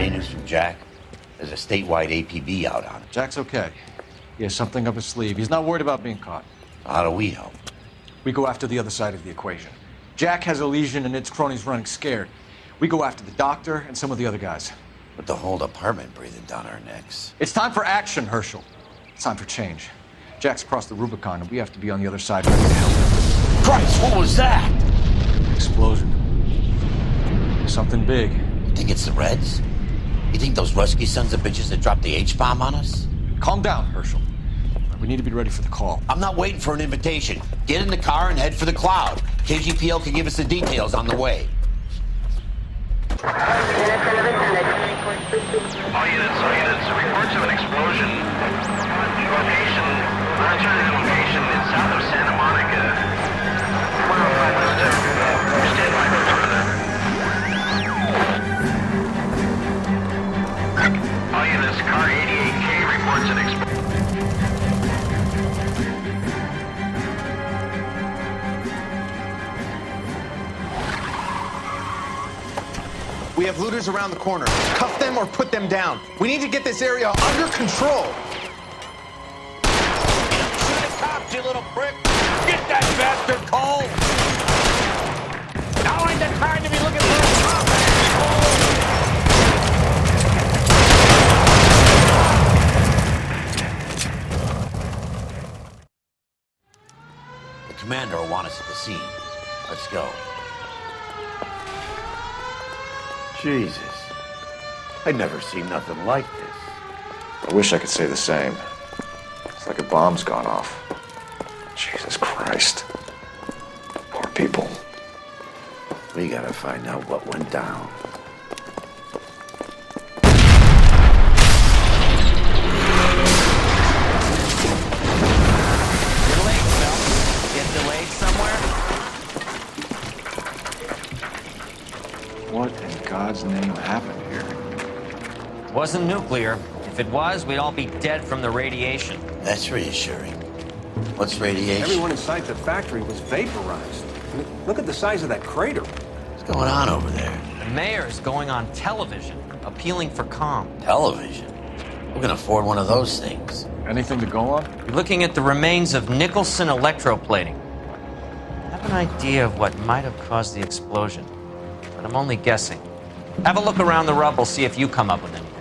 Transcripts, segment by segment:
Any news from Jack? There's a statewide APB out on him. Jack's okay. He has something up his sleeve. He's not worried about being caught. How do we help? We go after the other side of the equation. Jack has a legion and its cronies running scared. We go after the doctor and some of the other guys. With the whole department breathing down our necks. It's time for action, Herschel. It's time for change. Jack's crossed the Rubicon, and we have to be on the other side ready to help him. Christ, what was that? Explosion. Something big. You think it's the Reds? You think those Rusky sons of bitches that dropped the H-bomb on us? Calm down, Herschel. We need to be ready for the call. I'm not waiting for an invitation. Get in the car and head for the cloud. KGPL can give us the details on the way. All units, reports of an explosion. Location, monitoring location in south of Santa Monica. 105 west of, stand by for further. All units, car 88K reports an explosion. We have looters around the corner. Cuff them or put them down. We need to get this area under control. Shoot the cops, you little prick! Get that bastard, Cole! Now ain't the time to be looking for a cop, asshole! The commander will want us at the scene. Let's go. Jesus. I'd never seen nothing like this. I wish I could say the same. It's like a bomb's gone off. Jesus Christ. Poor people. We gotta find out what went down. Delayed, Phil. Get delayed somewhere? What in God's name happened here? Wasn't nuclear. If it was, we'd all be dead from the radiation. That's reassuring. What's radiation? Everyone inside the factory was vaporized. I mean, look at the size of that crater. What's going on over there? The mayor is going on television, appealing for calm. Television? Who can afford one of those things? Anything to go on? You're looking at the remains of Nicholson electroplating. I have an idea of what might have caused the explosion, but I'm only guessing. Have a look around the rubble, see if you come up with anything.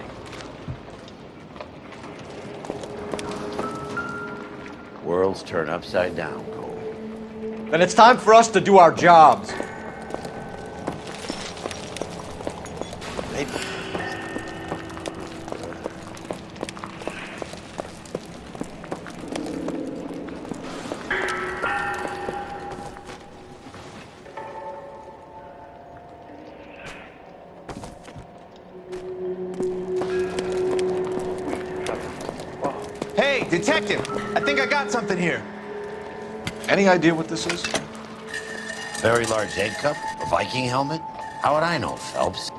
Worlds turn upside down, Cole. Then it's time for us to do our jobs. Maybe. Hey, detective! I think I got something here. Any idea what this is? Very large egg cup? A Viking helmet? How would I know, Phelps?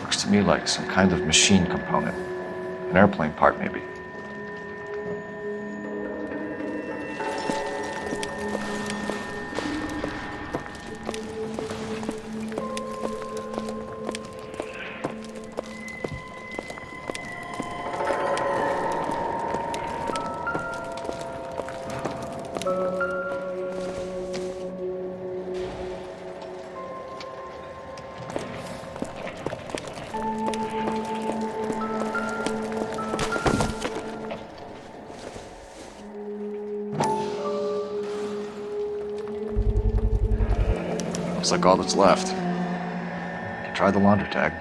Looks to me like some kind of machine component. An airplane part, maybe. Looks like all that's left. Can try the laundry tag.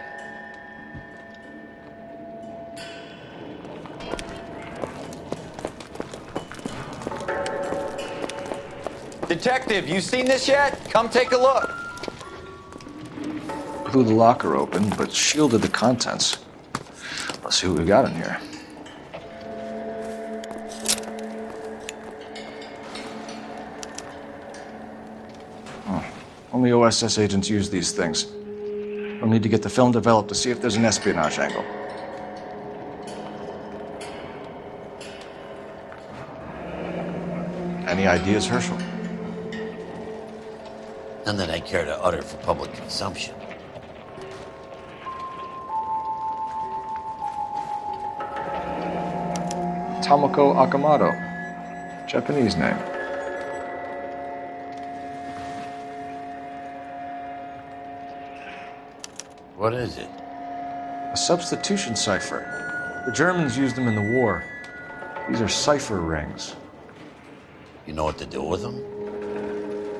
Detective, you seen this yet? Come take a look. Blew the locker open, but shielded the contents. Let's see what we got in here. Only OSS agents use these things. We'll need to get the film developed to see if there's an espionage angle. Any ideas, Herschel? None that I care to utter for public consumption. Tomoko Akamoto. Japanese name. What is it? A substitution cipher. The Germans used them in the war. These are cipher rings. You know what to do with them?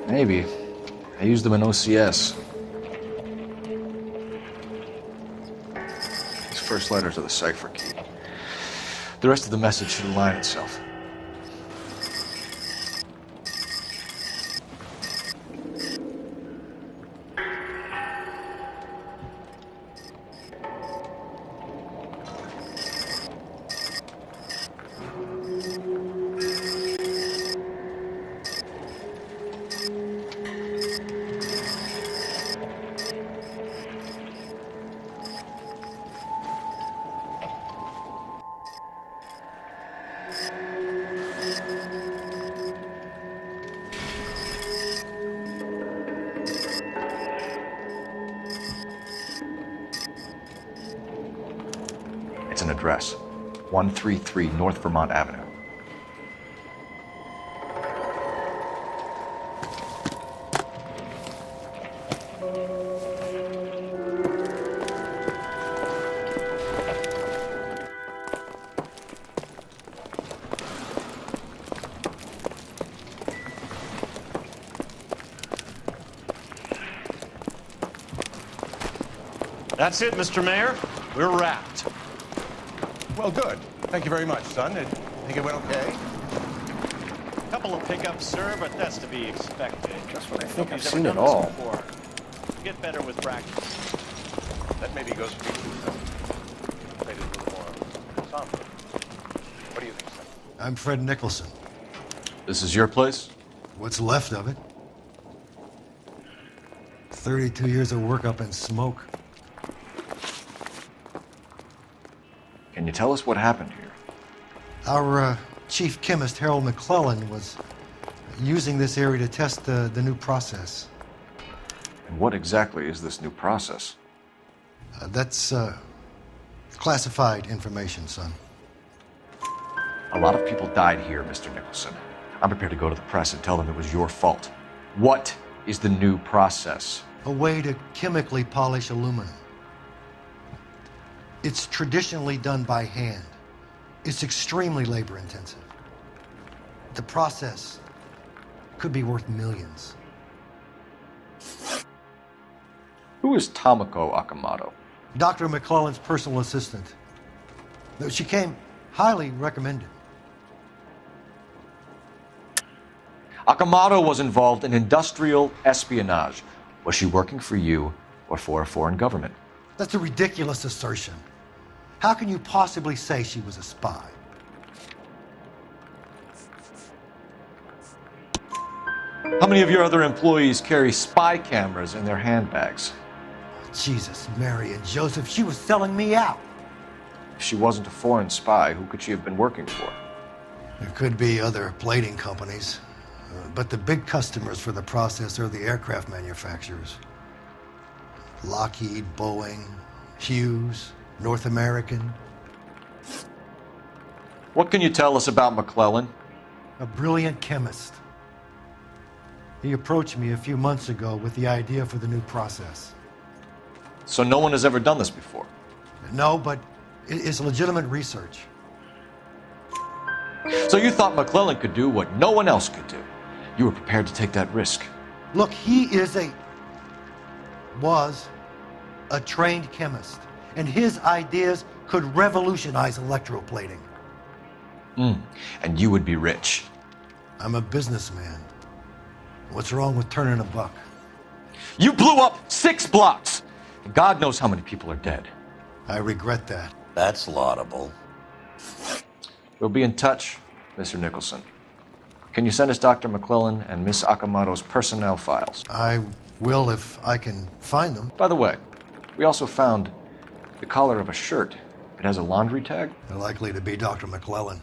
Maybe. I used them in OCS. These first letters are the cipher key. The rest of the message should align itself. It's an address. 133 North Vermont Avenue. That's it, Mr. Mayor. We're wrapped. Well, good. Thank you very much, son. I think it went okay. Couple of pickups, sir, but that's to be expected. Just when I think I've Nobody's seen ever it done this all. before. Get better with practice. That maybe goes for you, though. Made it a little more somber. What do you think, son? I'm Fred Nicholson. This is your place? What's left of it? 32 years of work up in smoke. Can you tell us what happened here? Our chief chemist, Harold McClellan, was using this area to test the new process. And what exactly is this new process? That's classified information, son. A lot of people died here, Mr. Nicholson. I'm prepared to go to the press and tell them it was your fault. What is the new process? A way to chemically polish aluminum. It's traditionally done by hand. It's extremely labor intensive. The process could be worth millions. Who is Tomoko Akamoto? Dr. McClellan's personal assistant. She came highly recommended. Akamoto was involved in industrial espionage. Was she working for you or for a foreign government? That's a ridiculous assertion. How can you possibly say she was a spy? How many of your other employees carry spy cameras in their handbags? Jesus, Mary and Joseph, she was selling me out. If she wasn't a foreign spy, who could she have been working for? There could be other plating companies, but the big customers for the process are the aircraft manufacturers. Lockheed, Boeing, Hughes, North American. What can you tell us about McClellan? A brilliant chemist. He approached me a few months ago with the idea for the new process. So no one has ever done this before? No, but it's legitimate research. So you thought McClellan could do what no one else could do? You were prepared to take that risk? Look, he was a trained chemist, and his ideas could revolutionize electroplating. And you would be rich? I'm a businessman. What's wrong with turning a buck? You blew up 6 blocks! And God knows how many people are dead. I regret that. That's laudable. We'll be in touch, Mr. Nicholson. Can you send us Dr. McClellan and Miss Akamoto's personnel files? I will if I can find them. By the way, we also found the collar of a shirt. It has a laundry tag. They're likely to be Dr. McClellan.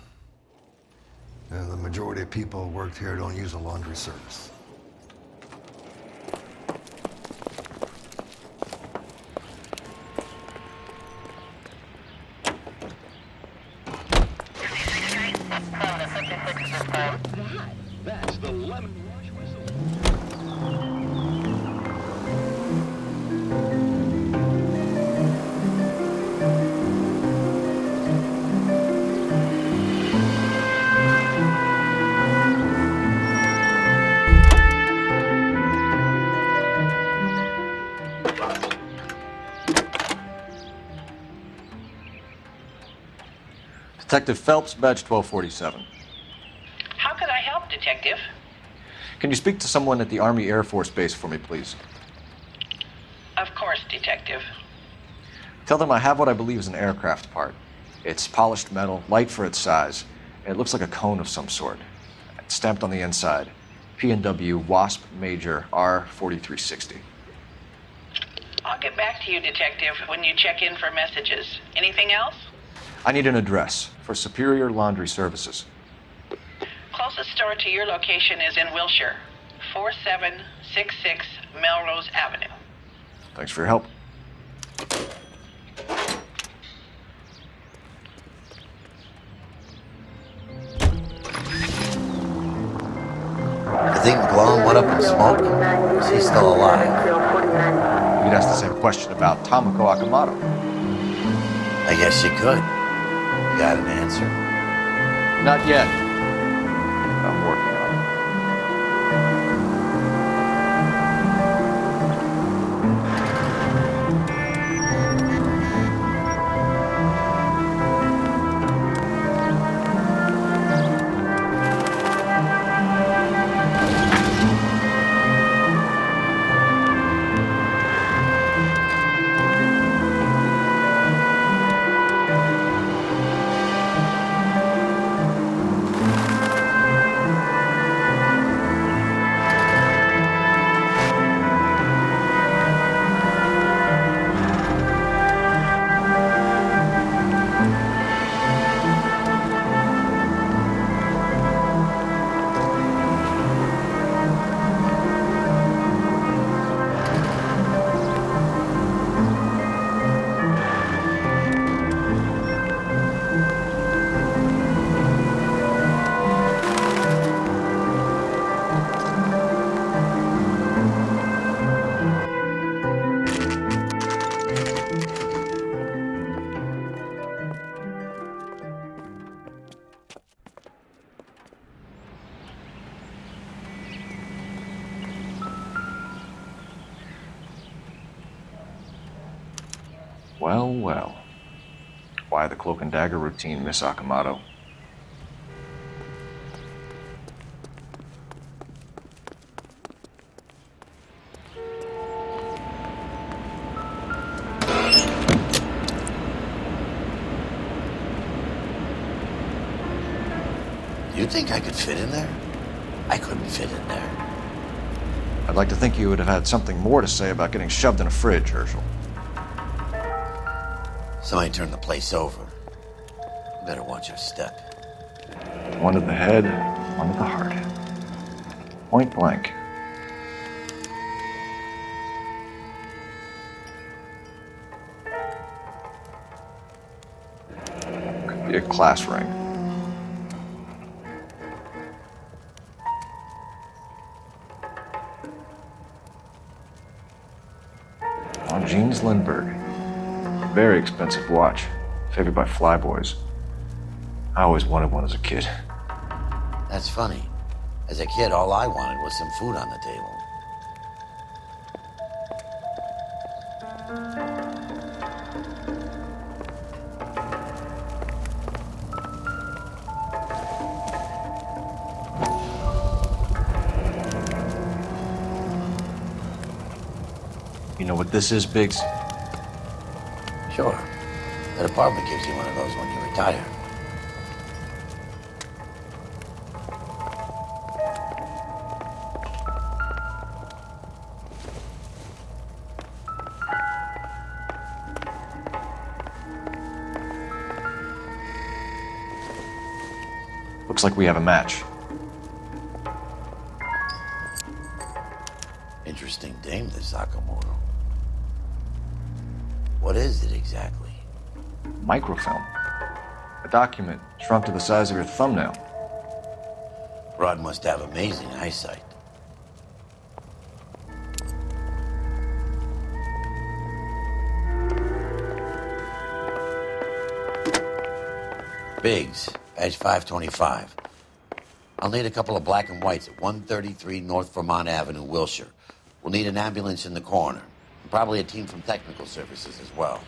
The majority of people who worked here don't use a laundry service. the lemon wash whistle. Detective Phelps, badge 1247. How could I help, Detective? Can you speak to someone at the Army Air Force Base for me, please? Of course, Detective. Tell them I have what I believe is an aircraft part. It's polished metal, light for its size, and it looks like a cone of some sort. It's stamped on the inside. P&W Wasp Major R4360. I'll get back to you, Detective, when you check in for messages. Anything else? I need an address for Superior Laundry Services. Closest store to your location is in Wilshire, 4766 Melrose Avenue. Thanks for your help. You think McClellan went up in smoke? Is he still alive? You could ask the same question about Tomoko Akamoto. I guess you could. Got an answer? Not yet. I'm working on it. Well, well. Why the cloak and dagger routine, Miss Akamoto? You think I could fit in there? I couldn't fit in there. I'd like to think you would have had something more to say about getting shoved in a fridge, Herschel. Somebody turned the place over. You better watch your step. One to the head, one to the heart. Point blank. Could be a class ring. On Jeans Lindbergh. Very expensive watch. Favored by flyboys. I always wanted one as a kid. That's funny. As a kid, all I wanted was some food on the table. You know what this is, Biggs? Sure. The department gives you one of those when you retire. Looks like we have a match. Interesting dame, this Sakamoto. What is it exactly? Microfilm. A document shrunk to the size of your thumbnail. Rod must have amazing eyesight. Biggs, badge 525. I'll need a couple of black and whites at 133 North Vermont Avenue, Wilshire. We'll need an ambulance in the corner. And probably a team from technical services as well.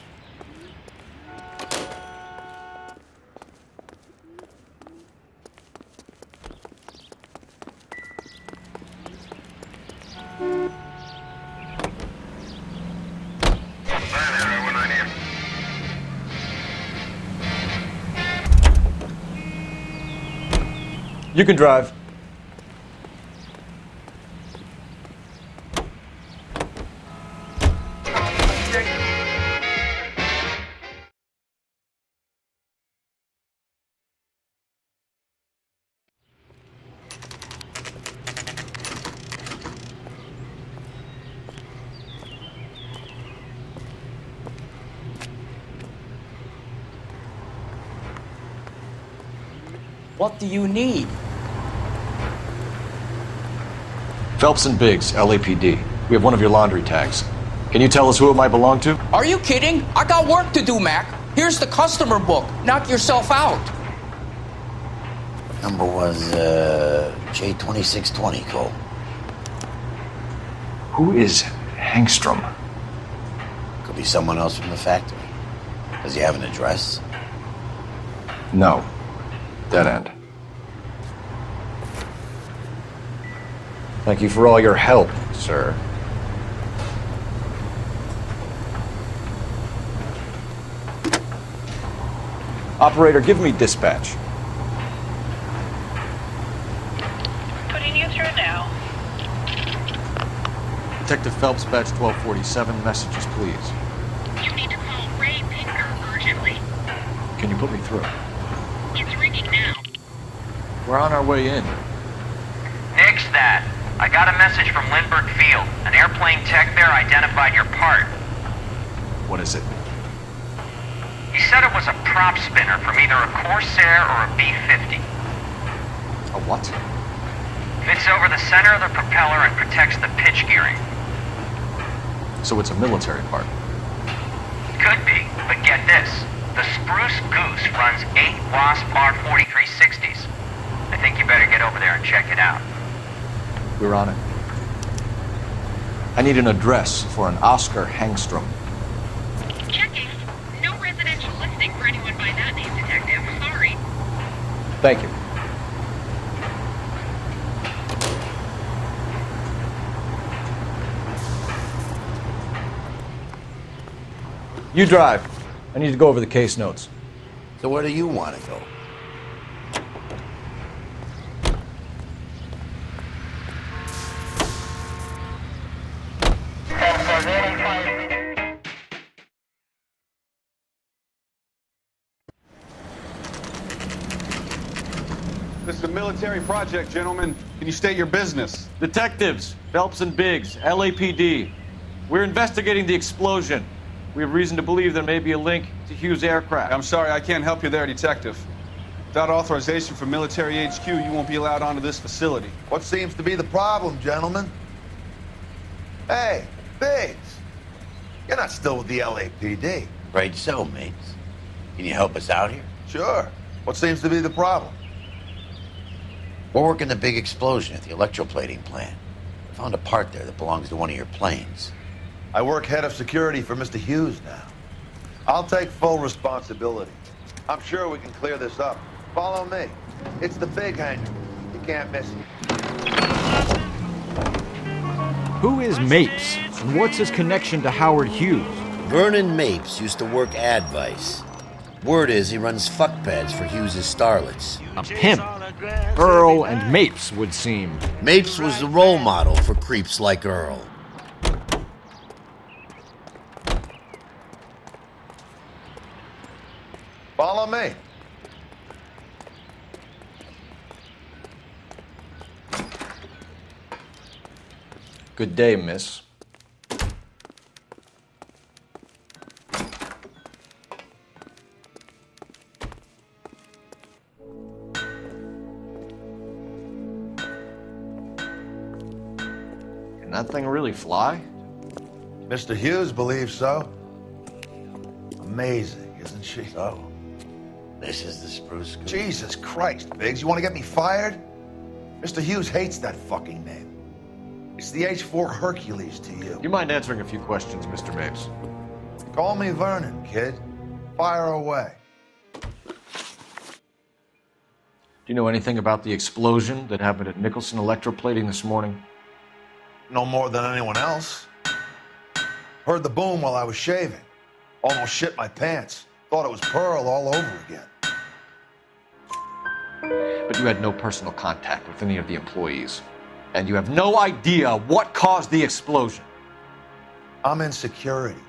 You can drive. What do you need? Phelps and Biggs, LAPD. We have one of your laundry tags. Can you tell us who it might belong to? Are you kidding? I got work to do, Mac. Here's the customer book. Knock yourself out. Number was, J2620, Cole. Who is Hangstrom? Could be someone else from the factory. Does he have an address? No. Dead end. Thank you for all your help, sir. Operator, give me dispatch. Putting you through now. Detective Phelps, badge 1247. Messages, please. You need to call Ray Pinker urgently. Can you put me through? It's ringing now. We're on our way in. Nix that. I got a message from Lindbergh Field. An airplane tech there identified your part. What is it? He said it was a prop spinner from either a Corsair or a B-50. A what? Fits over the center of the propeller and protects the pitch gearing. So it's a military part. Could be, but get this. The Spruce Goose runs 8 Wasp R4360s. I think you better get over there and check it out. We're on it. I need an address for an Oscar Hangstrom. Checking. No residential listing for anyone by that name, Detective. Sorry. Thank you. You drive. I need to go over the case notes. So where do you want to go? This is a military project, gentlemen. Can you state your business? Detectives, Phelps and Biggs, LAPD. We're investigating the explosion. We have reason to believe there may be a link to Hughes' aircraft. I'm sorry, I can't help you there, Detective. Without authorization from Military HQ, you won't be allowed onto this facility. What seems to be the problem, gentlemen? Hey, Biggs. You're not still with the LAPD. Right so, mates. Can you help us out here? Sure. What seems to be the problem? We're working the big explosion at the electroplating plant. I found a part there that belongs to one of your planes. I work head of security for Mr. Hughes now. I'll take full responsibility. I'm sure we can clear this up. Follow me. It's the big hangar. You can't miss it. Who is Mapes, and what's his connection to Howard Hughes? Vernon Mapes used to work Advice. Word is he runs fuck pads for Hughes' starlets. A pimp. Earl and Mapes would seem. Mapes was the role model for creeps like Earl. Follow me. Good day, miss. that thing really fly? Mr. Hughes believes so. Amazing, isn't she? So, this is the spruce scoop. Jesus Christ, Biggs, you want to get me fired? Mr. Hughes hates that fucking name. It's the H-4 Hercules to you. You mind answering a few questions, Mr. Mapes? Call me Vernon, kid. Fire away. Do you know anything about the explosion that happened at Nicholson Electroplating this morning? No more than anyone else. Heard the boom while I was shaving. Almost shit my pants. Thought it was Pearl all over again. But you had no personal contact with any of the employees. And you have no idea what caused the explosion. I'm in security.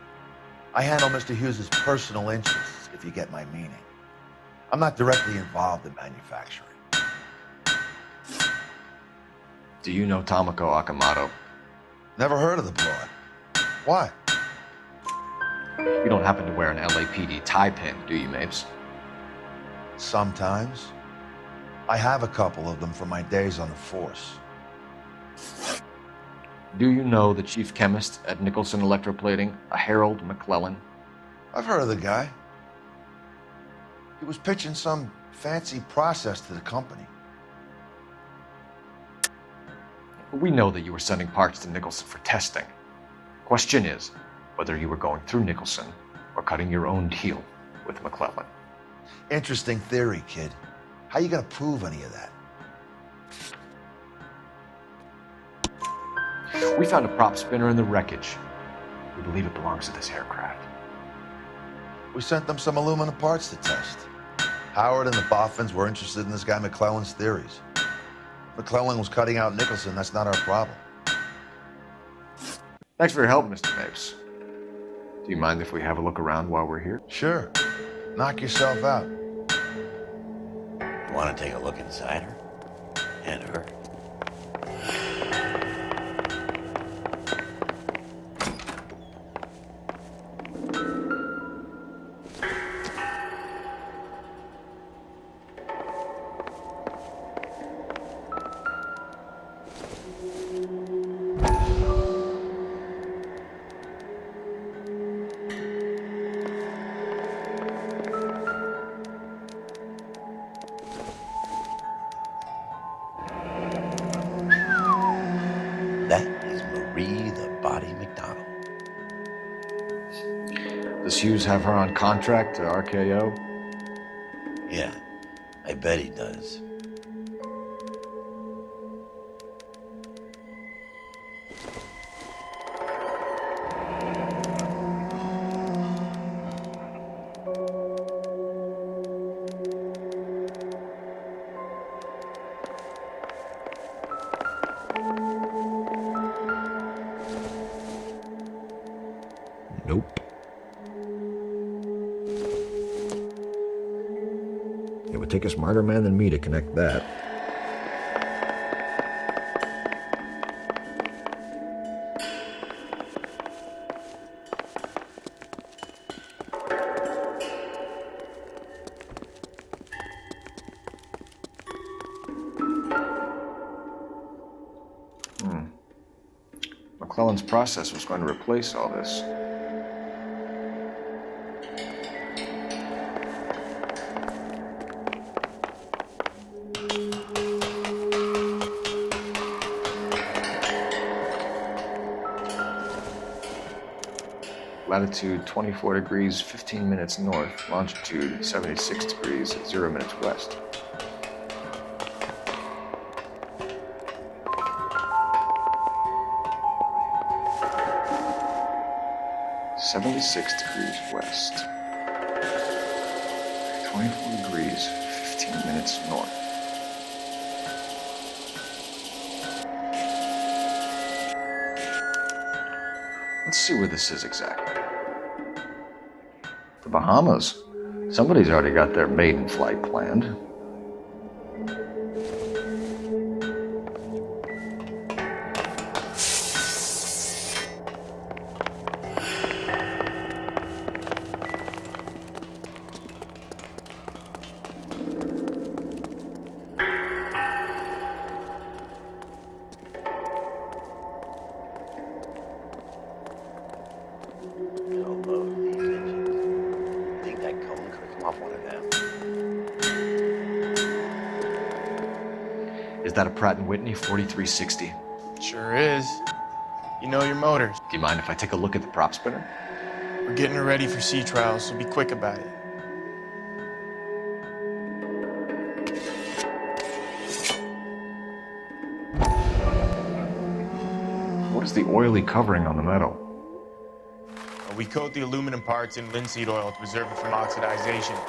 I handle Mr. Hughes' personal interests, if you get my meaning. I'm not directly involved in manufacturing. Do you know Tomoko Akamoto? Never heard of the broad. Why? You don't happen to wear an LAPD tie pin, do you, Mapes? Sometimes. I have a couple of them from my days on the force. Do you know the chief chemist at Nicholson Electroplating, a Harold McClellan? I've heard of the guy. He was pitching some fancy process to the company. We know that you were sending parts to Nicholson for testing. Question is whether you were going through Nicholson or cutting your own deal with McClellan. Interesting theory, kid. How you gonna prove any of that? We found a prop spinner in the wreckage. We believe it belongs to this aircraft. We sent them some aluminum parts to test. Howard and the Boffins were interested in this guy McClellan's theories. McClellan was cutting out Nicholson. That's not our problem. Thanks for your help, Mr. Mapes. Do you mind if we have a look around while we're here? Sure. Knock yourself out. You want to take a look inside her? And her? Does Hughes have her on contract to RKO? Yeah, I bet he does. Nope. It would take a smarter man than me to connect that. McClellan's process was going to replace all this. Latitude 24 degrees, 15 minutes north. Longitude 76 degrees, 0 minutes west. West. 24 degrees, 15 minutes north. Let's see where this is exactly. The Bahamas. Somebody's already got their maiden flight planned. that a Pratt & Whitney 4360? Sure is. You know your motors. Do you mind if I take a look at the prop spinner? We're getting her ready for sea trials, so be quick about it. What is the oily covering on the metal? We coat the aluminum parts in linseed oil to preserve it from oxidization.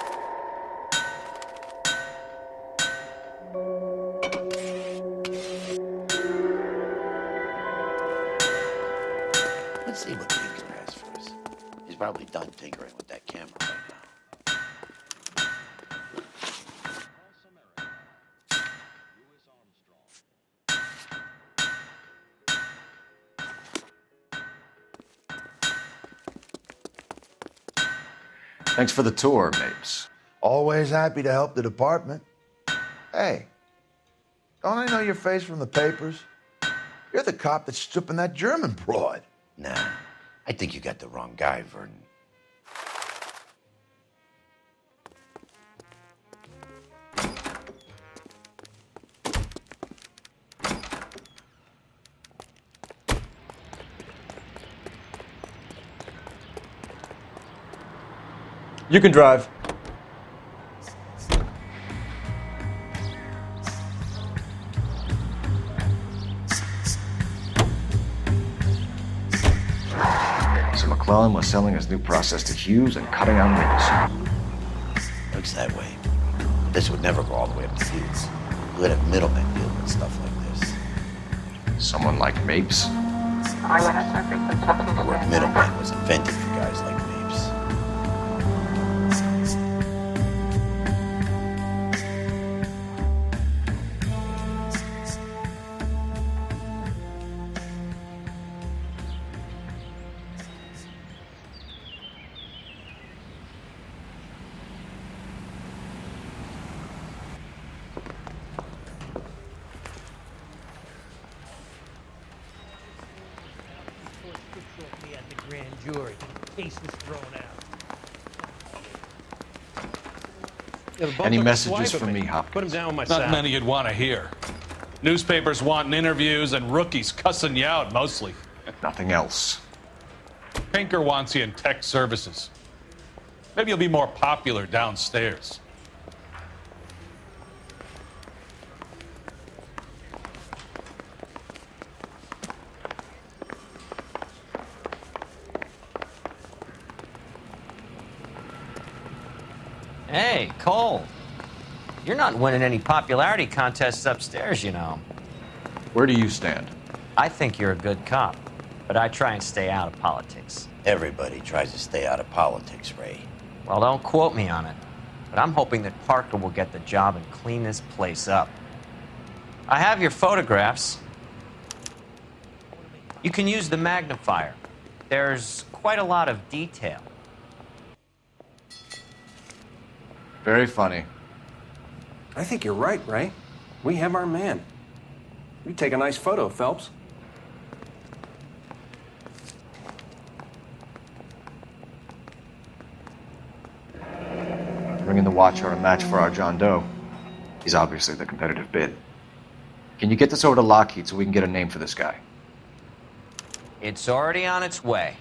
Let's see what Tinker has for us. He's probably done tinkering with that camera right now. Thanks for the tour, Mapes. Always happy to help the department. Hey, don't I know your face from the papers? You're the cop that's stripping that German broad. Nah, I think you got the wrong guy, Vernon. You can drive. So McClellan was selling his new process to Hughes and cutting out Nicholson. Looks that way. This would never go all the way up to Hughes. You would have middlemen deal with stuff like this. Someone like Mapes? The word middleman was invented for guys like Mapes. Any messages for me, Hopkins? Put him down with my Not many you'd want to hear. Newspapers wanting interviews and rookies cussing you out, mostly. Nothing else. Pinker wants you in tech services. Maybe you'll be more popular downstairs. Hey, Cole. You're not winning any popularity contests upstairs, you know. Where do you stand? I think you're a good cop, but I try and stay out of politics. Everybody tries to stay out of politics, Ray. Well, don't quote me on it, but I'm hoping that Parker will get the job and clean this place up. I have your photographs. You can use the magnifier. There's quite a lot of detail. Very funny. I think you're right, Ray. We have our man. You take a nice photo, Phelps. Bring in the Watcher a match for our John Doe. He's obviously the competitive bid. Can you get this over to Lockheed so we can get a name for this guy? It's already on its way.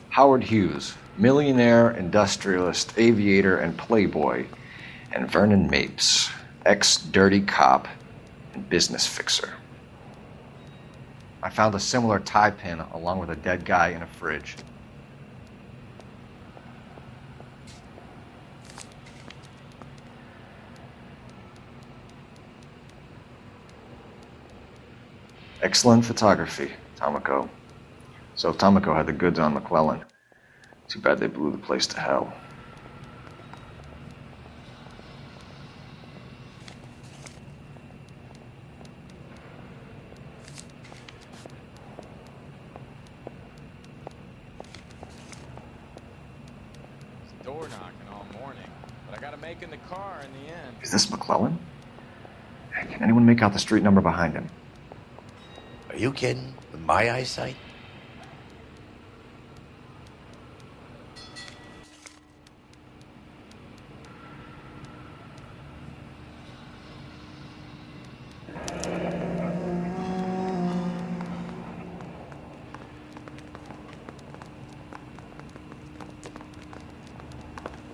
Howard Hughes, millionaire, industrialist, aviator, and playboy, and Vernon Mapes, ex-dirty cop and business fixer. I found a similar tie pin along with a dead guy in a fridge. Excellent photography, Tomoko. So Tomoko had the goods on McClellan. Too bad they blew the place to hell. Door knocking all morning, but I gotta make in the car in the end. Is this McClellan? Can anyone make out the street number behind him? Are you kidding? With my eyesight?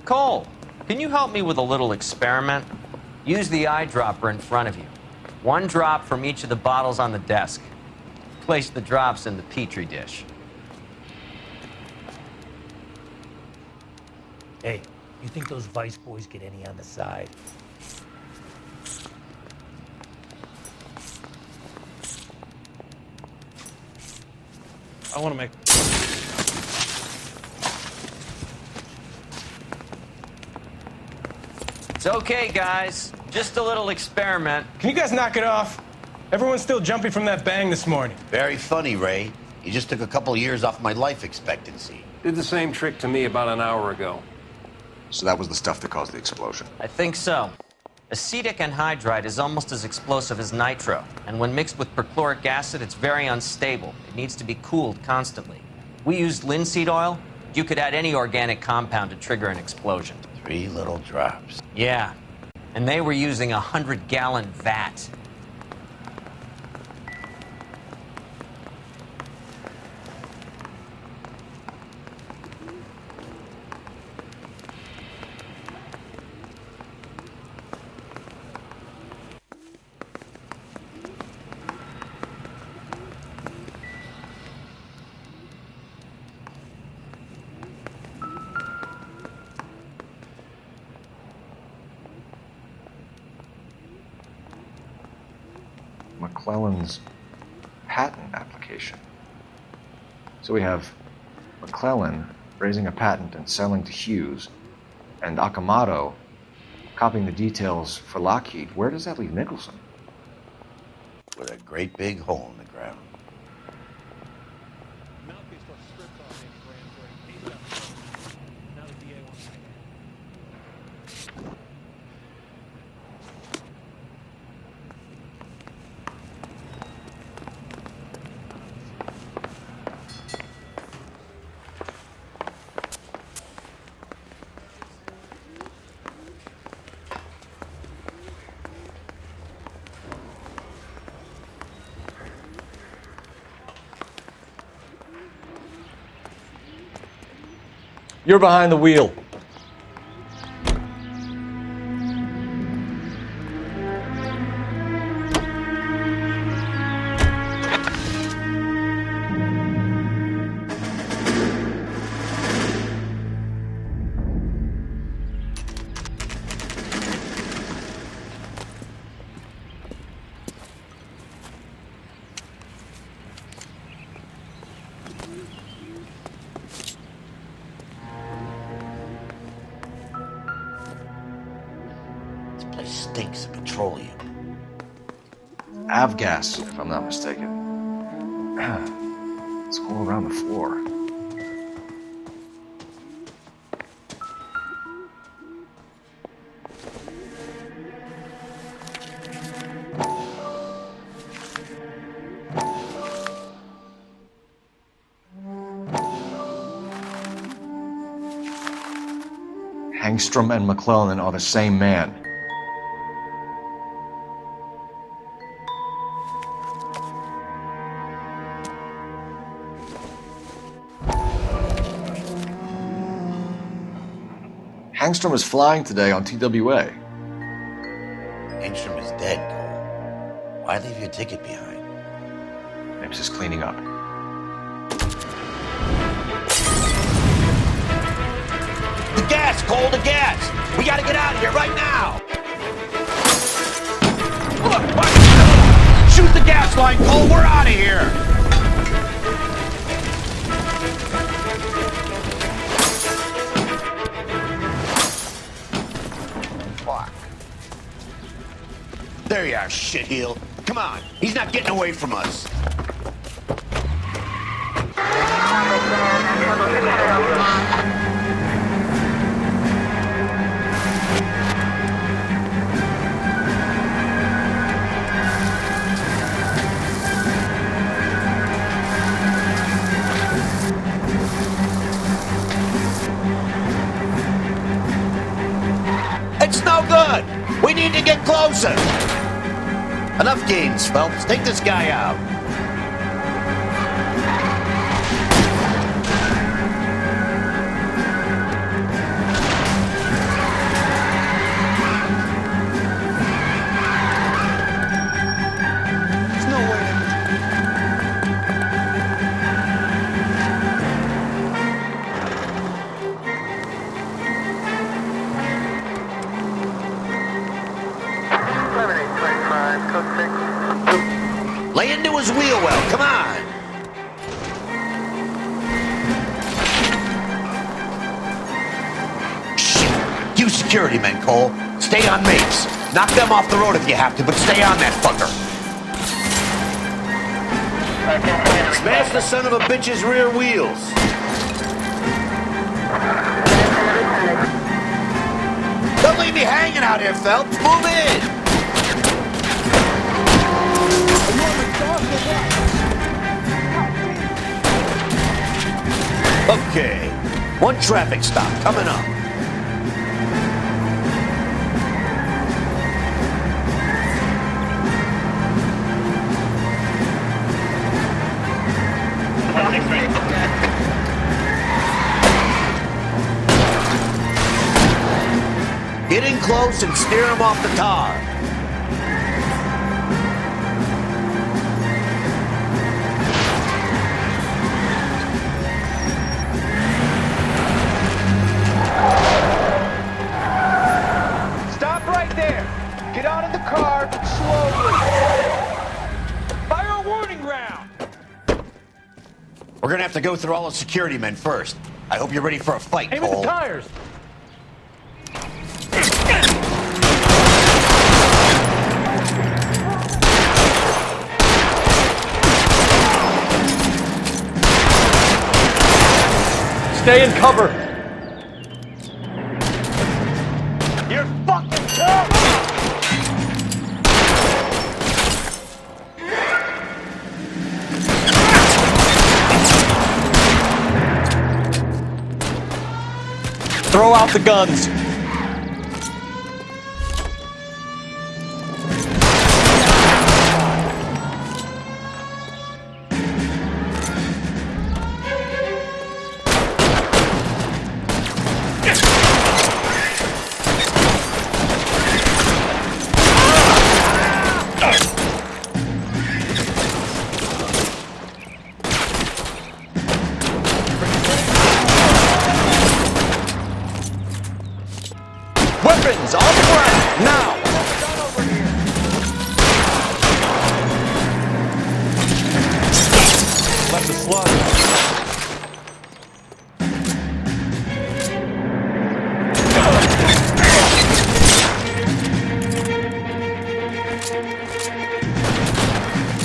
Cole, can you help me with a little experiment? Use the eyedropper in front of you. One drop from each of the bottles on the desk. Place the drops in the Petri dish. Hey, you think those Vice boys get any on the side? I want to make... It's okay, guys. Just a little experiment. Can you guys knock it off? Everyone's still jumping from that bang this morning. Very funny, Ray. You just took a couple of years off my life expectancy. Did the same trick to me about an hour ago. So that was the stuff that caused the explosion. I think so. Acetic anhydride is almost as explosive as nitro, and when mixed with perchloric acid, it's very unstable. It needs to be cooled constantly. We used linseed oil. You could add any organic compound to trigger an explosion. 3 little drops. Yeah, and they were using a 100-gallon vat. McClellan's patent application. So we have McClellan raising a patent and selling to Hughes, and Akamoto copying the details for Lockheed. Where does that leave Nicholson? With a great big hole in the ground. You're behind the wheel. Stinks of petroleum. Avgas, if I'm not mistaken. It's all around the floor. Hangstrom and McClellan are the same man. Hangstrom is flying today on TWA. Hangstrom is dead, Cole. Why leave your ticket behind? Mapes is cleaning up. The gas, Cole, the gas! We gotta get out of here right now! Look, shoot the gas line, Cole, we're out of here! There you are, shitheel. Come on, he's not getting away from us. It's no good. We need to get closer. Enough games, Phelps. Take this guy out. Lay into his wheel well, come on! Shit! You security men, Cole. Stay on Mapes. Knock them off the road if you have to, but stay on that fucker. Smash the son of a bitch's rear wheels. Don't leave me hanging out here, Phelps. Move in! Okay, one traffic stop coming up. Get in close and steer him off the tar. Stop right there. Get out of the car slowly. Fire a warning round. We're gonna have to go through all the security men first. I hope you're ready for a fight, Aim Cole. at the tires. Stay in cover. You're fucking tough. Throw out the guns. Weapons on the ground, now! Left the slug.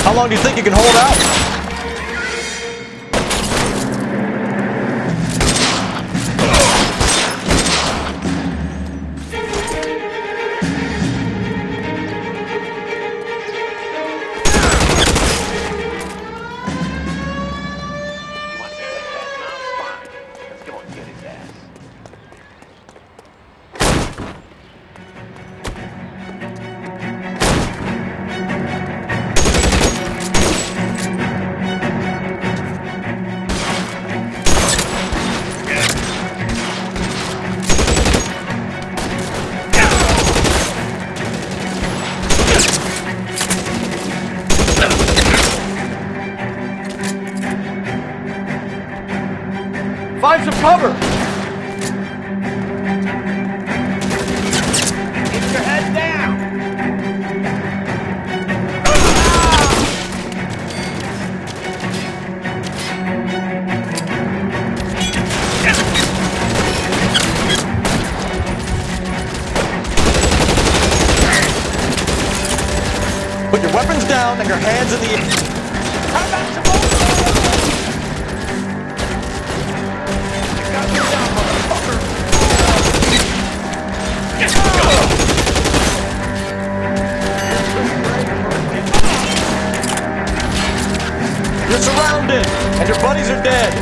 How long do you think you can hold out? Find some cover! Keep your head down. Put your weapons down and your hands in the air. How about some more? You're surrounded, and your buddies are dead.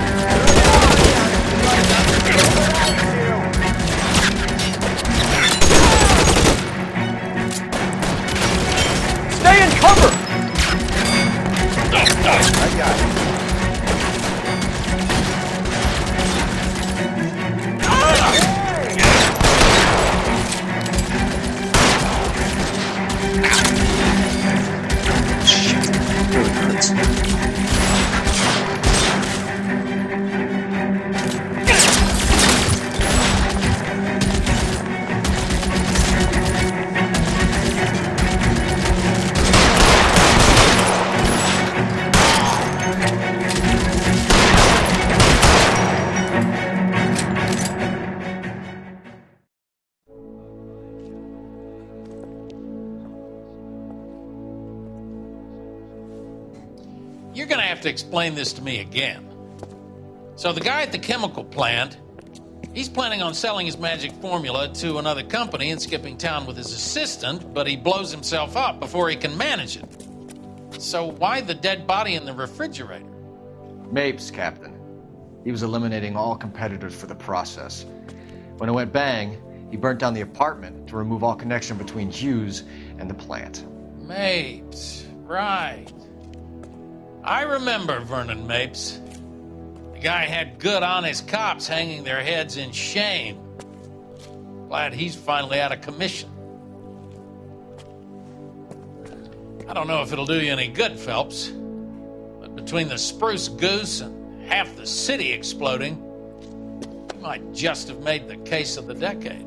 Stay in cover! I got it. Really hurts. You're gonna have to explain this to me again. So the guy at the chemical plant, he's planning on selling his magic formula to another company and skipping town with his assistant, but he blows himself up before he can manage it. So why the dead body in the refrigerator? Mapes, Captain. He was eliminating all competitors for the process. When it went bang, he burnt down the apartment to remove all connection between Hughes and the plant. Mapes, right. I remember Vernon Mapes. The guy had good, honest cops hanging their heads in shame. Glad he's finally out of commission. I don't know if it'll do you any good, Phelps, but between the Spruce Goose and half the city exploding, you might just have made the case of the decade.